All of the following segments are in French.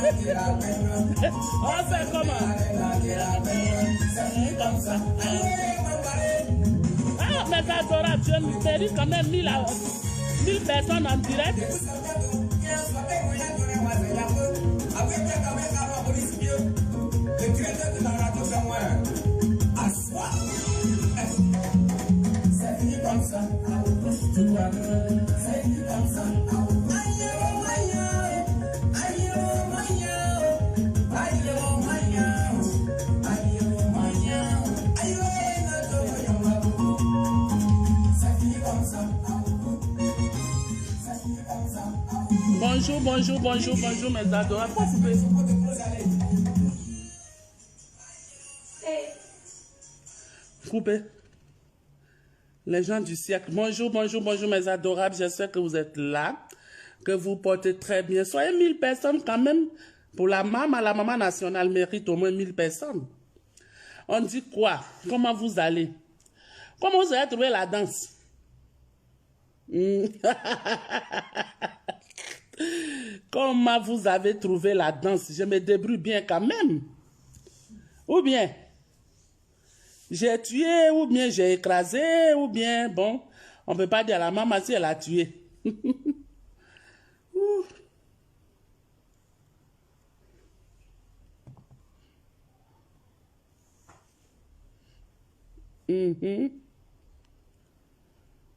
On fait comment? Ah, mais adorable, je mérite quand même 1000 personnes en direct. Bonjour, bonjour, bonjour, bonjour mes adorables. Coupez. Les gens du siècle. Bonjour, bonjour, bonjour mes adorables. J'espère que vous êtes là, que vous portez très bien. Soyez 1000 personnes quand même. Pour la maman nationale mérite au moins 1000 personnes. On dit quoi? Comment vous allez? Comment vous avez trouvé la danse? Comment vous avez trouvé la danse? Je me débrouille bien quand même. Ou bien, j'ai tué, ou bien j'ai écrasé, ou bien, bon, on ne peut pas dire à la maman si elle a tué.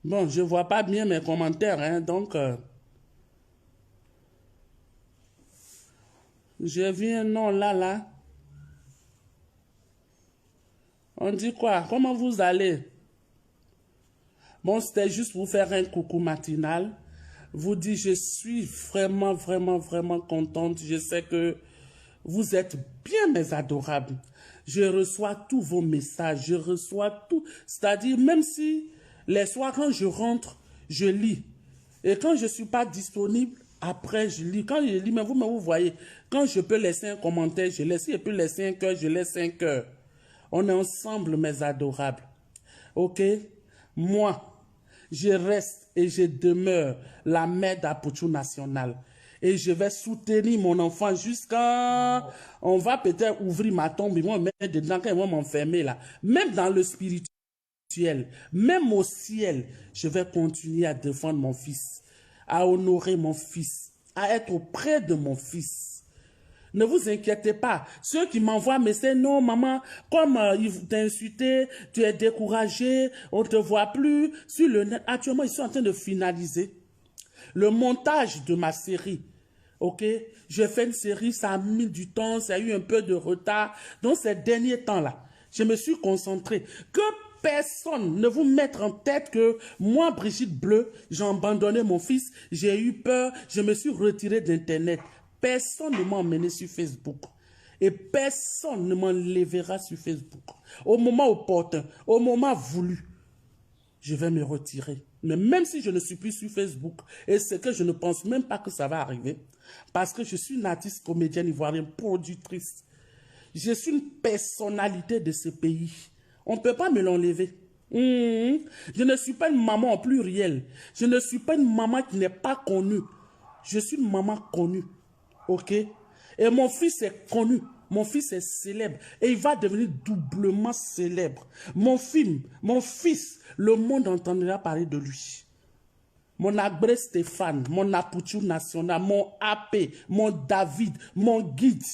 Bon, je ne vois pas bien mes commentaires, hein, donc... J'ai vu un nom là. On dit quoi? Comment vous allez? Bon, c'était juste pour faire un coucou matinal. Vous dire, je suis vraiment, vraiment, vraiment contente. Je sais que vous êtes bien, mes adorables. Je reçois tous vos messages. Je reçois tout. C'est-à-dire, même si les soirs, quand je rentre, je lis. Et quand je ne suis pas disponible, après, je lis. Quand je lis, mais vous voyez, quand je peux laisser un commentaire, je laisse. Si je peux laisser un cœur, je laisse un cœur. On est ensemble, mes adorables. Ok? Moi, je reste et je demeure la mère d'Apouchou nationale. Et je vais soutenir mon enfant jusqu'à... On va peut-être ouvrir ma tombe, ils vont me mettre dedans, quand ils vont m'enfermer là. Même dans le spirituel, même au ciel, je vais continuer à défendre mon fils, à honorer mon fils, à être auprès de mon fils. Ne vous inquiétez pas. Ceux qui m'envoient message, non maman, comme ils t'ont insulté, tu es découragé, on ne te voit plus. Sur le net, actuellement, ils sont en train de finaliser le montage de ma série. Ok? J'ai fait une série, ça a mis du temps, ça a eu un peu de retard. Donc ces derniers temps-là, je me suis concentré. Que personne ne vous mette en tête que moi, Brigitte Bleu, j'ai abandonné mon fils, j'ai eu peur, je me suis retiré d'Internet. Personne ne m'a emmené sur Facebook. Et personne ne m'enlèvera sur Facebook. Au moment opportun, au moment voulu, je vais me retirer. Mais même si je ne suis plus sur Facebook, et c'est que je ne pense même pas que ça va arriver, parce que je suis une artiste comédienne ivoirienne, productrice. Je suis une personnalité de ce pays. On ne peut pas me l'enlever. Je ne suis pas une maman en pluriel. Je ne suis pas une maman qui n'est pas connue. Je suis une maman connue. Ok? Et mon fils est connu. Mon fils est célèbre. Et il va devenir doublement célèbre. Mon fils, le monde entendra parler de lui. Mon Abré Stéphane, mon Apouchou national, mon AP, mon David, mon guide.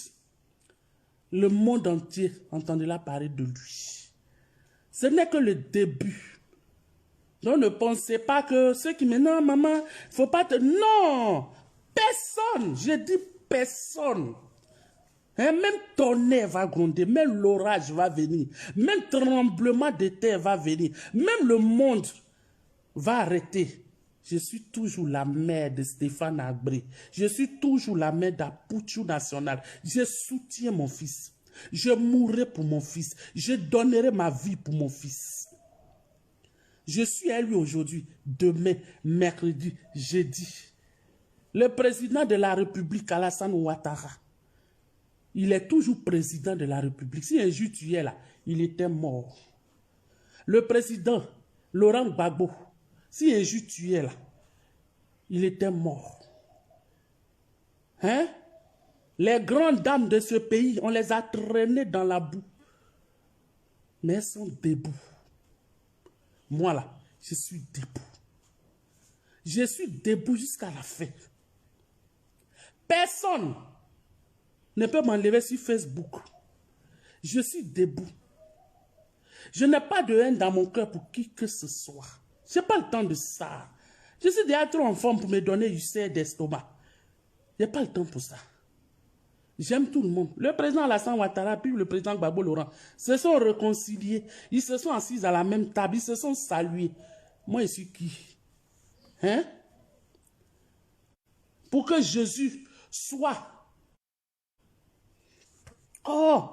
Le monde entier entendra parler de lui. Ce n'est que le début. Donc ne pensez pas que ceux qui me disent non maman, il ne faut pas te... Non! Personne, je dis personne. Hein, même tonnerre va gronder, même l'orage va venir, même tremblement de terre va venir, même le monde va arrêter. Je suis toujours la mère de Stéphane Abré. Je suis toujours la mère d'Apouchou national. Je soutiens mon fils. Je mourrai pour mon fils. Je donnerai ma vie pour mon fils. Je suis à lui aujourd'hui, demain, mercredi, jeudi. Le président de la République, Alassane Ouattara, il est toujours président de la République. Si un jour tu es là, il était mort. Le président Laurent Gbagbo, si un jour tu es là, il était mort. Hein? Les grandes dames de ce pays, on les a traînées dans la boue. Mais elles sont debout. Moi là, je suis debout. Je suis debout jusqu'à la fin. Personne ne peut m'enlever sur Facebook. Je suis debout. Je n'ai pas de haine dans mon cœur pour qui que ce soit. Je n'ai pas le temps de ça. Je suis déjà trop en forme pour me donner ulcère d'estomac. Je n'ai pas le temps pour ça. J'aime tout le monde. Le président Alassane Ouattara puis le président Gbagbo Laurent se sont réconciliés. Ils se sont assis à la même table. Ils se sont salués. Moi, je suis qui? Hein? Pour que Jésus soit... Oh!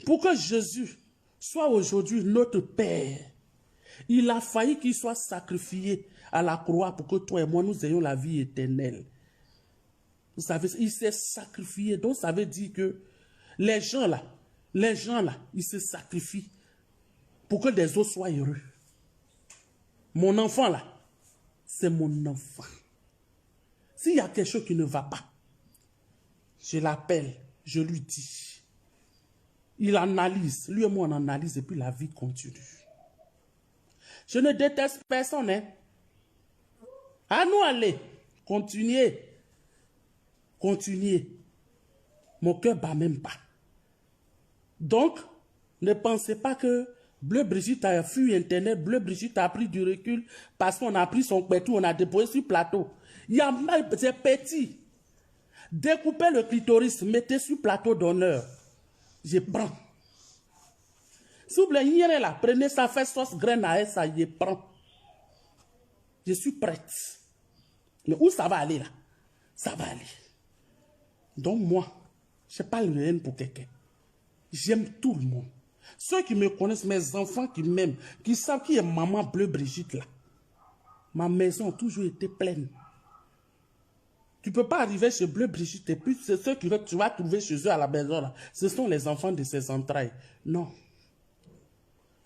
Pour que Jésus soit aujourd'hui notre Père, il a failli qu'il soit sacrifié à la croix pour que toi et moi nous ayons la vie éternelle. Vous savez, il s'est sacrifié. Donc ça veut dire que les gens là, ils se sacrifient pour que des autres soient heureux. Mon enfant là, c'est mon enfant. S'il y a quelque chose qui ne va pas, je l'appelle, je lui dis. Il analyse, lui et moi on analyse et puis la vie continue. Je ne déteste personne. Hein. À nous aller, continuez. Continuez. Mon cœur ne bat même pas. Donc, ne pensez pas que Bleu Brigitte a fui Internet, Bleu Brigitte a pris du recul parce qu'on a pris son pétou, on a déposé sur le plateau. Il y a des petits. Découpez le clitoris, mettez sur le plateau d'honneur. Je prends. Si vous voulez, là, prenez ça, faites sauce graine à ça, je prends. Je suis prête. Mais où ça va aller là? Ça va aller. Donc moi, je n'ai pas le haine pour quelqu'un. J'aime tout le monde. Ceux qui me connaissent, mes enfants qui m'aiment, qui savent qui est maman Bleu Brigitte là. Ma maison a toujours été pleine. Tu ne peux pas arriver chez Bleu Brigitte et puis c'est ceux que tu vas trouver chez eux à la maison là. Ce sont les enfants de ses entrailles. Non.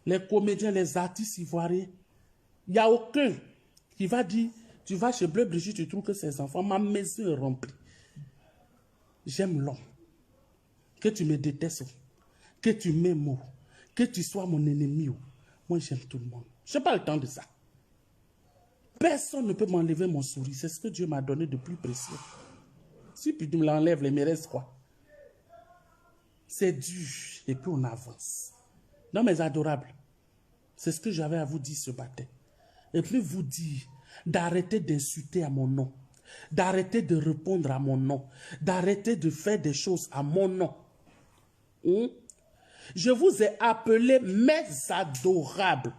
Les comédiens, les artistes ivoiriens, il n'y a aucun qui va dire, tu vas chez Bleu Brigitte, tu trouves que ses enfants, ma maison est remplie. J'aime l'homme. Que tu me détestes, que tu m'aimes, que tu sois mon ennemi. Moi, j'aime tout le monde. Je n'ai pas le temps de ça. Personne ne peut m'enlever mon sourire. C'est ce que Dieu m'a donné de plus précieux. Si tu me l'enlèves, les me reste quoi? C'est dur. Et puis on avance. Non, mes adorables, c'est ce que j'avais à vous dire ce matin. Et puis vous dire d'arrêter d'insulter à mon nom. D'arrêter de répondre à mon nom. D'arrêter de faire des choses à mon nom. Je vous ai appelé mes adorables.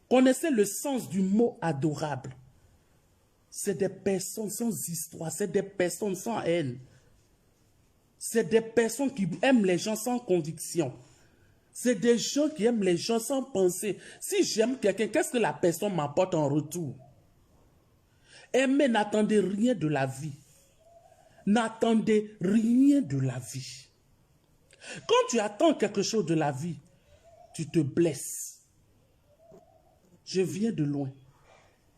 Connaissez le sens du mot adorable. C'est des personnes sans histoire, c'est des personnes sans haine. C'est des personnes qui aiment les gens sans conviction. C'est des gens qui aiment les gens sans penser. Si j'aime quelqu'un, qu'est-ce que la personne m'apporte en retour? Aimer, n'attendez rien de la vie. N'attendez rien de la vie. Quand tu attends quelque chose de la vie, tu te blesses. Je viens de loin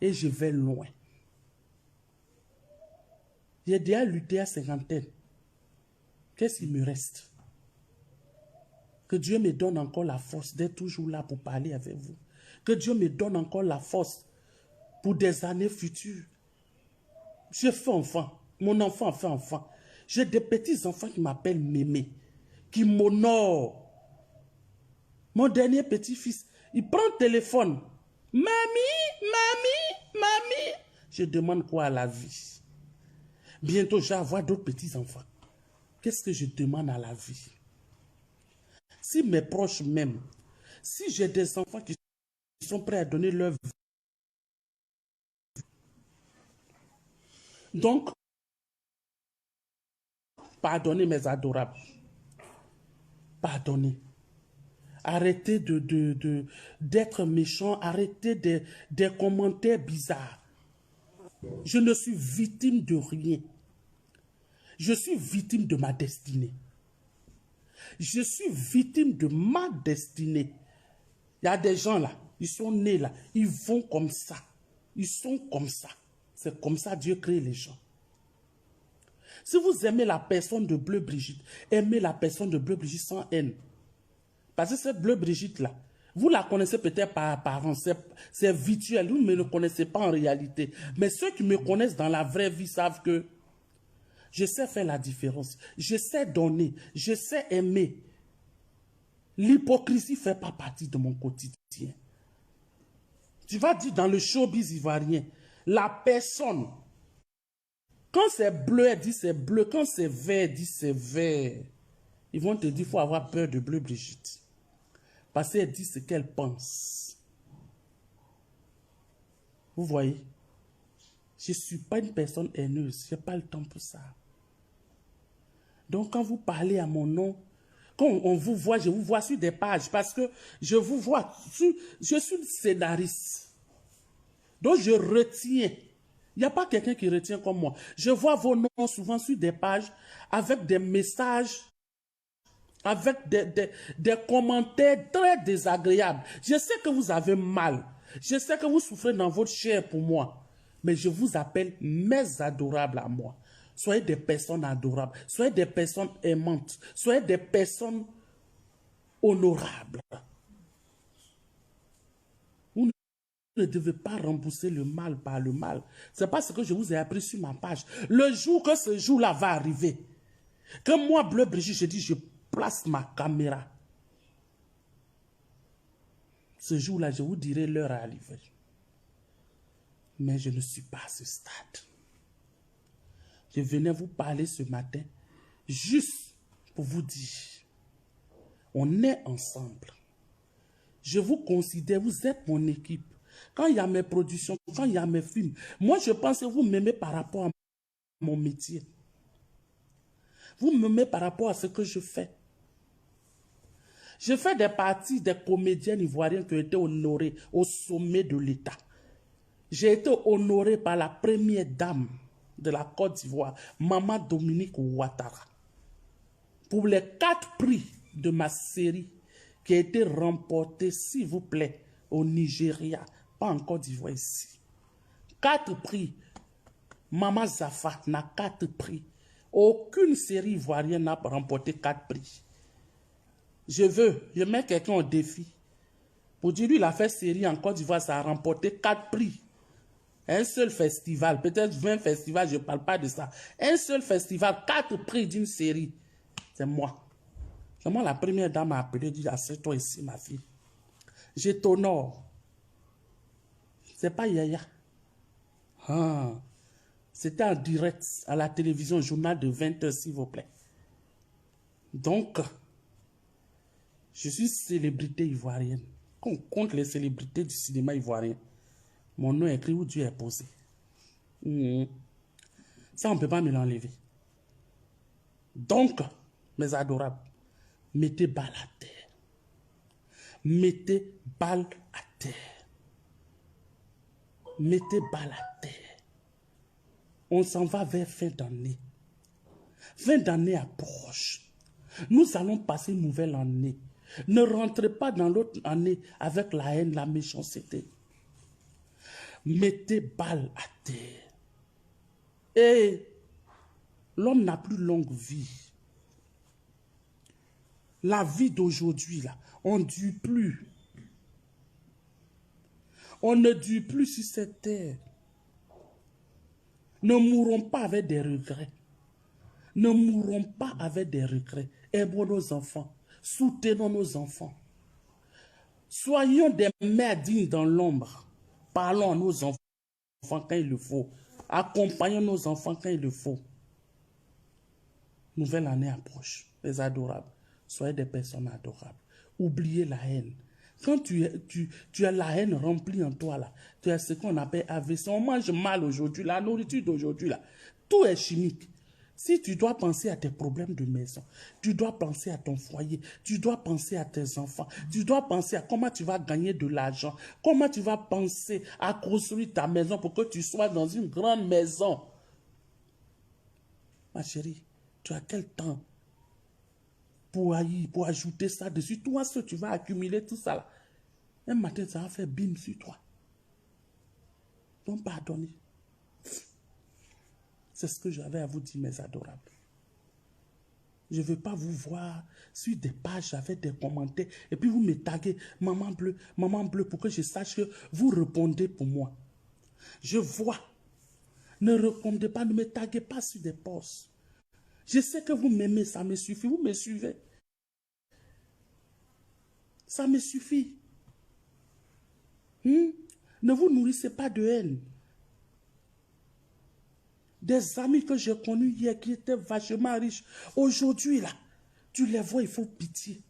et je vais loin. J'ai déjà lutté à 50 ans. Qu'est-ce qui me reste? Que Dieu me donne encore la force d'être toujours là pour parler avec vous. Que Dieu me donne encore la force pour des années futures. Je fais enfant. Mon enfant fait enfant. J'ai des petits-enfants qui m'appellent Mémé, qui m'honorent. Mon dernier petit-fils, il prend le téléphone. Mamie, mamie, mamie. Je demande quoi à la vie? Bientôt, je vais avoir d'autres petits-enfants. Qu'est-ce que je demande à la vie? Si mes proches m'aiment, si j'ai des enfants qui sont prêts à donner leur vie. Donc, pardonnez mes adorables. Pardonnez. Arrêtez d'être méchant. Arrêtez des commentaires bizarres. Je ne suis victime de rien. Je suis victime de ma destinée. Je suis victime de ma destinée. Il y a des gens là, ils sont nés là, ils vont comme ça. Ils sont comme ça. C'est comme ça Dieu crée les gens. Si vous aimez la personne de Bleu Brigitte, aimez la personne de Bleu Brigitte sans haine. Parce que cette Bleu Brigitte-là, vous la connaissez peut-être par apparence, c'est virtuel, vous ne me le connaissez pas en réalité. Mais ceux qui me connaissent dans la vraie vie savent que je sais faire la différence, je sais donner, je sais aimer. L'hypocrisie ne fait pas partie de mon quotidien. Tu vas dire dans le showbiz ivoirien, la personne, quand c'est bleu, elle dit c'est bleu, quand c'est vert, elle dit c'est vert. Ils vont te dire qu'il faut avoir peur de Bleu Brigitte. Parce qu'elle dit ce qu'elle pense. Vous voyez? Je ne suis pas une personne haineuse. Je n'ai pas le temps pour ça. Donc, quand vous parlez à mon nom, quand on vous voit, je vous vois sur des pages. Parce que je vous vois, je suis scénariste. Donc, je retiens. Il n'y a pas quelqu'un qui retient comme moi. Je vois vos noms souvent sur des pages avec des messages, avec des commentaires très désagréables. Je sais que vous avez mal. Je sais que vous souffrez dans votre chair pour moi. Mais je vous appelle mes adorables à moi. Soyez des personnes adorables. Soyez des personnes aimantes. Soyez des personnes honorables. Vous ne devez pas rembourser le mal par le mal. C'est pas ce que je vous ai appris sur ma page. Le jour que ce jour-là va arriver, que moi, Bleu Brigitte, je dis, je place ma caméra. Ce jour-là, je vous dirai l'heure à arriver. Mais je ne suis pas à ce stade. Je venais vous parler ce matin, juste pour vous dire, on est ensemble. Je vous considère, vous êtes mon équipe. Quand il y a mes productions, quand il y a mes films, moi je pense que vous m'aimez par rapport à mon métier. Vous m'aimez par rapport à ce que je fais. Je fais des parties des comédiennes ivoiriennes qui ont été honorées au sommet de l'État. J'ai été honoré par la première dame de la Côte d'Ivoire, Maman Dominique Ouattara, pour les 4 prix de ma série qui a été remportée, s'il vous plaît, au Nigeria, pas en Côte d'Ivoire ici. 4 prix. Maman Zafa n'a 4 prix. Aucune série ivoirienne n'a remporté 4 prix. Je mets quelqu'un au défi. Pour dire, lui, il a fait série en Côte d'Ivoire, ça a remporté 4 prix. Un seul festival, peut-être 20 festivals, je ne parle pas de ça. Un seul festival, 4 prix d'une série. C'est moi. C'est moi la première dame à appeler, dit, assieds-toi ici, ma fille. Je t'honore. C'est pas Yaya. Ah. C'était en direct à la télévision, journal de 20 h, s'il vous plaît. Donc, je suis célébrité ivoirienne. Quand on compte les célébrités du cinéma ivoirien, mon nom est écrit où Dieu est posé. Ça, on ne peut pas me l'enlever. Donc, mes adorables, mettez balle à terre. Mettez balle à terre. Mettez balle à terre. On s'en va vers fin d'année. Fin d'année approche. Nous allons passer une nouvelle année. Ne rentrez pas dans l'autre année avec la haine, la méchanceté. Mettez balle à terre. Et l'homme n'a plus longue vie. La vie d'aujourd'hui, là, on ne dure plus. On ne dure plus sur cette terre. Ne mourrons pas avec des regrets. Ne mourrons pas avec des regrets. Aimons nos enfants. Soutenons nos enfants. Soyons des mères dignes dans l'ombre. Parlons à nos enfants quand il le faut. Accompagnons nos enfants quand il le faut. Nouvelle année approche. Les adorables. Soyez des personnes adorables. Oubliez la haine. Quand tu as la haine remplie en toi, là, tu as ce qu'on appelle AVC. On mange mal aujourd'hui. La nourriture d'aujourd'hui, là, tout est chimique. Si tu dois penser à tes problèmes de maison, tu dois penser à ton foyer, tu dois penser à tes enfants, tu dois penser à comment tu vas gagner de l'argent, comment tu vas penser à construire ta maison pour que tu sois dans une grande maison. Ma chérie, tu as quel temps pour ajouter ça dessus? Toi, ce tu vas accumuler tout ça là. Un matin, ça va faire bim sur toi. Donc, pardonnez. C'est ce que j'avais à vous dire, mes adorables. Je ne veux pas vous voir sur des pages avec des commentaires et puis vous me taguez maman bleue pour que je sache que vous répondez pour moi. Je vois. Ne répondez pas, ne me taguez pas sur des posts. Je sais que vous m'aimez, ça me suffit. Vous me suivez. Ça me suffit. Ne vous nourrissez pas de haine. Des amis que j'ai connus hier qui étaient vachement riches. Aujourd'hui, là, tu les vois, il faut pitié.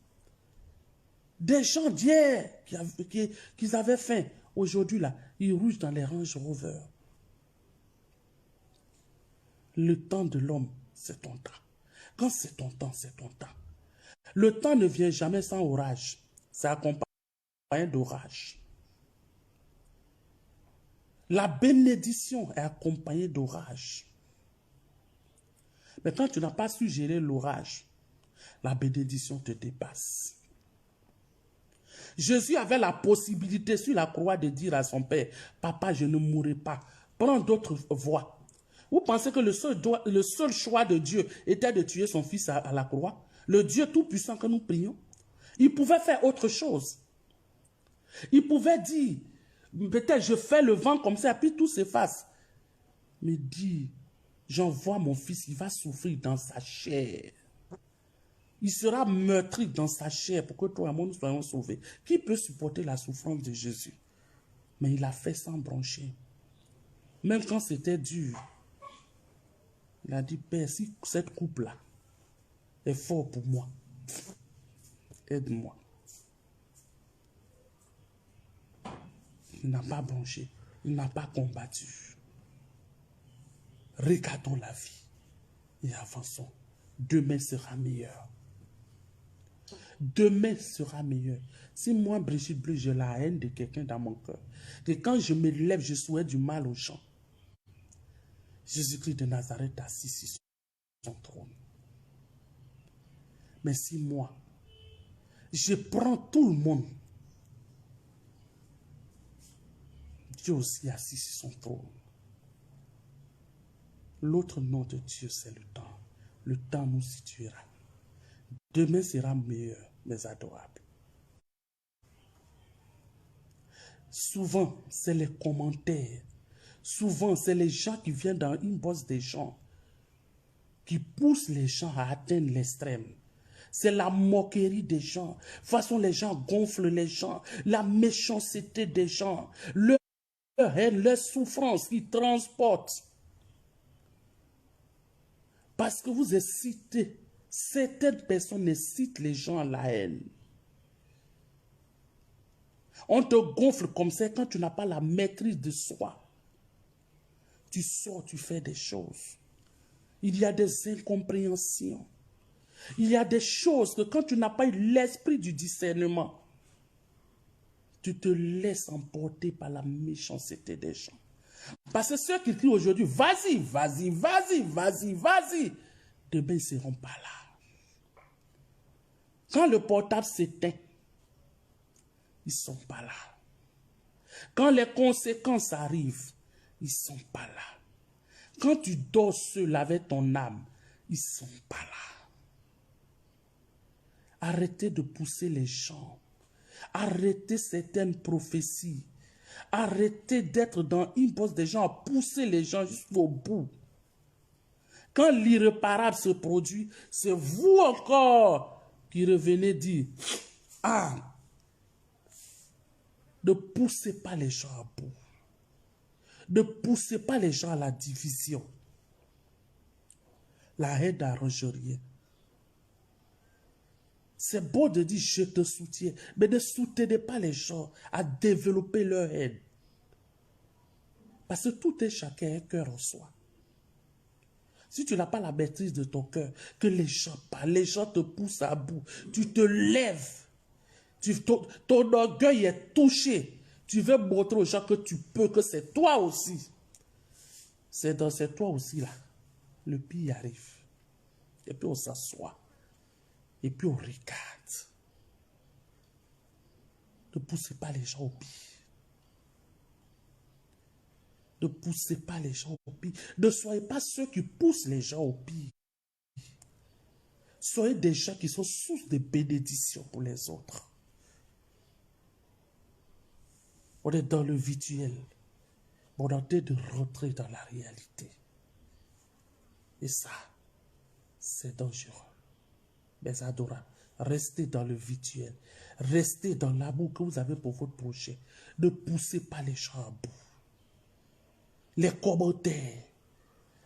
Des gens d'hier qui avaient faim. Aujourd'hui, là, ils rougent dans les Range Rover. Le temps de l'homme, c'est ton temps. Quand c'est ton temps, c'est ton temps. Le temps ne vient jamais sans orage. C'est accompagné d'orage. La bénédiction est accompagnée d'orage. Mais quand tu n'as pas su gérer l'orage, la bénédiction te dépasse. Jésus avait la possibilité sur la croix de dire à son père, « Papa, je ne mourrai pas. Prends d'autres voies. » Vous pensez que le seul choix de Dieu était de tuer son fils à la croix? Le Dieu tout-puissant que nous prions? Il pouvait faire autre chose. Il pouvait dire, peut-être je fais le vent comme ça, puis tout s'efface. Mais dit, j'envoie mon fils, il va souffrir dans sa chair. Il sera meurtri dans sa chair pour que toi et moi nous soyons sauvés. Qui peut supporter la souffrance de Jésus? Mais il a fait sans broncher. Même quand c'était dur, il a dit, Père, si cette coupe-là est fort pour moi, aide-moi. Il n'a pas bronché, il n'a pas combattu. Regardons la vie et avançons. Demain sera meilleur. Demain sera meilleur. Si moi, Brigitte Bleu, j'ai la haine de quelqu'un dans mon cœur, que quand je me lève, je souhaite du mal aux gens, Jésus-Christ de Nazareth assis sur son trône. Mais si moi, je prends tout le monde, Dieu aussi assis sur son trône. L'autre nom de Dieu, c'est le temps. Le temps nous situera. Demain sera meilleur, mes adorables. Souvent, c'est les commentaires. Souvent, c'est les gens qui viennent dans une bosse des gens qui poussent les gens à atteindre l'extrême. C'est la moquerie des gens. De toute façon, les gens gonflent les gens. La méchanceté des gens. Leur haine, leur souffrance qui transportent. Parce que vous excitez. Certaines personnes incitent les gens à la haine. On te gonfle comme ça quand tu n'as pas la maîtrise de soi. Tu sors, tu fais des choses. Il y a des incompréhensions. Il y a des choses que quand tu n'as pas eu l'esprit du discernement, tu te laisses emporter par la méchanceté des gens. Parce que ceux qui crient aujourd'hui, vas-y, vas-y, vas-y, vas-y, vas-y, demain ils ne seront pas là. Quand le portable s'éteint, ils ne sont pas là. Quand les conséquences arrivent, ils ne sont pas là. Quand tu dors seul avec ton âme, ils ne sont pas là. Arrêtez de pousser les gens. Arrêtez certaines prophéties. Arrêtez d'être dans une bosse des gens, à pousser les gens jusqu'au bout. Quand l'irréparable se produit, c'est vous encore qui revenez dire, ah, ne poussez pas les gens à bout. Ne poussez pas les gens à la division. La haine n'arrange rien. C'est beau de dire je te soutiens, mais ne soutenez pas les gens à développer leur haine. Parce que tout est chacun un cœur en soi. Si tu n'as pas la maîtrise de ton cœur, que les gens parlent, les gens te poussent à bout, tu te lèves, ton orgueil est touché, tu veux montrer aux gens que tu peux, que c'est toi aussi. C'est dans c'est toi aussi là, le pire arrive. Et puis on s'assoit. Et puis on regarde. Ne poussez pas les gens au pire. Ne poussez pas les gens au pire. Ne soyez pas ceux qui poussent les gens au pire. Soyez des gens qui sont source de bénédiction pour les autres. On est dans le virtuel. On est en train de rentrer dans la réalité. Et ça, c'est dangereux. Mes adorables, restez dans le virtuel. Restez dans l'amour que vous avez pour votre projet. Ne poussez pas les gens à bout. Les commentaires,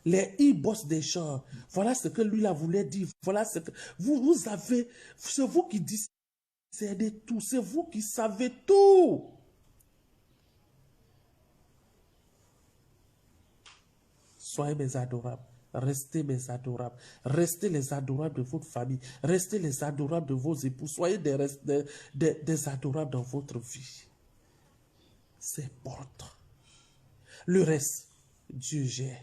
les e-boss des gens, voilà ce que lui là voulait dire. Voilà ce que vous avez, c'est vous qui discernez tout, c'est vous qui savez tout. Soyez mes adorables. Restez mes adorables. Restez les adorables de votre famille. Restez les adorables de vos époux. Soyez des adorables dans votre vie. C'est important. Le reste, Dieu gère.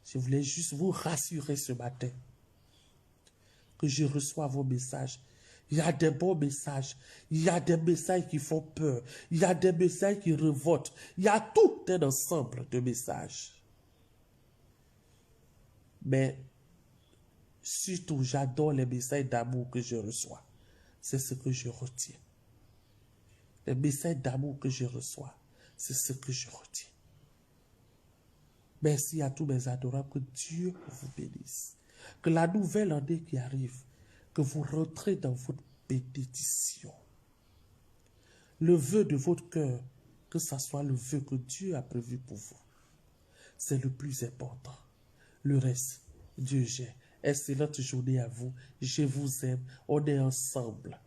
Je voulais juste vous rassurer ce matin que je reçois vos messages. Il y a des bons messages. Il y a des messages qui font peur. Il y a des messages qui révoltent. Il y a tout un ensemble de messages. Mais surtout, j'adore les messages d'amour que je reçois. C'est ce que je retiens. Les messages d'amour que je reçois, c'est ce que je retiens. Merci à tous mes adorables. Que Dieu vous bénisse. Que la nouvelle année qui arrive, que vous rentrez dans votre bénédiction. Le vœu de votre cœur, que ce soit le vœu que Dieu a prévu pour vous. C'est le plus important. Le reste, Dieu gère. Excellente journée à vous. Je vous aime. On est ensemble.